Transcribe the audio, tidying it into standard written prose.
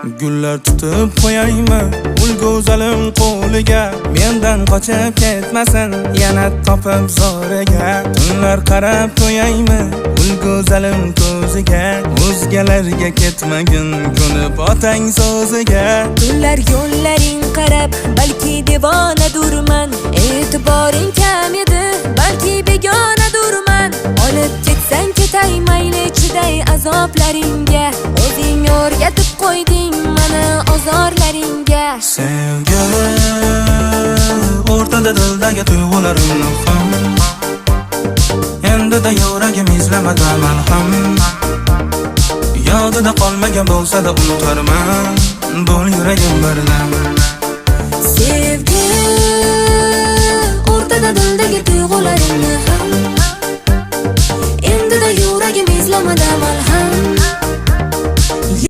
Gullar tutib qo'yaymi ul go'zalim qo'liga, mendan qochib ketmasin yana topib zo'riga. Tunlar qarab qo'yaymi ul go'zalim ko'ziga, o'zgalarga ketmagin ko'nib otang so'ziga. Tunlar yo'llaring qarab balki devonadurman, e'tiboring kam edi balki begonadurman. Olib ketsang ketay mayli chiday azoblaringga, o'zing o'rgatib qo'yding mana ozorlaringga. Sevgi o'rtada dildagi tuyg'ularimni ham, endi-da yuragim izlamada malham. Yodida qolmagan bo'lsa-da unutarman, bo'l yuragim birlam.